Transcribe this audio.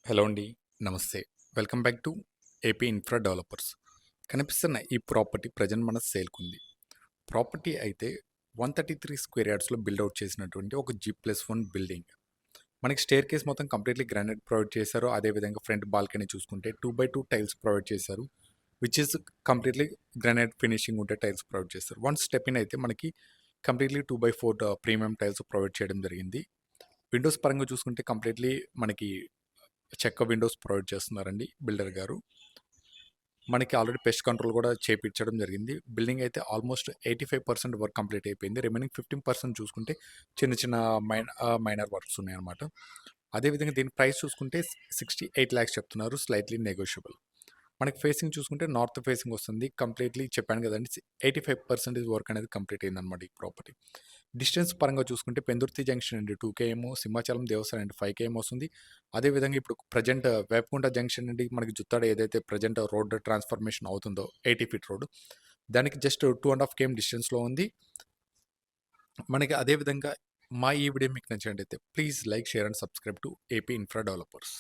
Hello అండి. నమస్తే. Welcome back to AP infra developers. కనిపిస్తున్న ఈ ప్రాపర్టీ ప్రెజెంట్ మన సేల్‌కుంది. ప్రాపర్టీ అయితే 133 స్క్వేర్ యార్డ్స్‌లో బిల్డ్ ఔట్ చేసినటువంటి ఒక G+1 బిల్డింగ్. మనకి స్టెయిర్‌కేస్ మొత్తం కంప్లీట్‌లీ గ్రానైట్ ప్రొవైడ్ చేశారు. అదేవిధంగా ఫ్రంట్ బాల్కనీ చూసుకుంటే 2/2 టైల్స్ ప్రొవైడ్ చేశారు. Which is completely granite finishing ఉండే టైల్స్ ప్రొవైడ్ చేశారు. వన్స్ స్టెప్ ఇన్ అయితే మనకి కంప్లీట్‌లీ 2/4 ప్రీమియం టైల్స్ ప్రొవైడ్ చేయడం జరిగింది. విండోస్ పరంగా చూసుకుంటే కంప్లీట్‌లీ మనకి చెక్క విండోస్ ప్రొవైడ్ చేస్తున్నారండి బిల్డర్ గారు. మనకి ఆల్రెడీ పెస్ట్ కంట్రోల్ కూడా చేపించడం జరిగింది. బిల్డింగ్ అయితే ఆల్మోస్ట్ 85% వర్క్ కంప్లీట్ అయిపోయింది. రిమైనింగ్ 15% చూసుకుంటే చిన్న చిన్న మైనర్ వర్క్స్ ఉన్నాయన్నమాట. అదేవిధంగా దీని ప్రైస్ చూసుకుంటే 68 లాక్స్ చెప్తున్నారు. Slightly negotiable. మనకి ఫేసింగ్ చూసుకుంటే నార్త్ ఫేసింగ్ వస్తుంది. కంప్లీట్‌లీ చెప్పాను కదండీ! 85% వర్క్ అనేది కంప్లీట్ అయిందనమాట ఈ ప్రాపర్టీ. డిస్టెన్స్ పరంగా చూసుకుంటే పెందుర్తి జంక్షన్ నుండి 2 కేఎం, సింహాచలం దేవస్థానం నుండి 5 కేఎం వస్తుంది. అదేవిధంగా ఇప్పుడు ప్రెజెంట్ వేపకుంట జంక్షన్ నుండి మనకి జుత్తాడ ఏదైతే ప్రెజెంట్ రోడ్ ట్రాన్స్‌ఫర్మేషన్ అవుతుందో 80 ఫీట్ రోడ్, దానికి జస్ట్ 2½ కేఎం డిస్టెన్స్‌లో ఉంది. మనకి అదేవిధంగా మా ఈ వీడియో మీకు నచ్చినట్టయితే please like, share and subscribe to AP infra developers.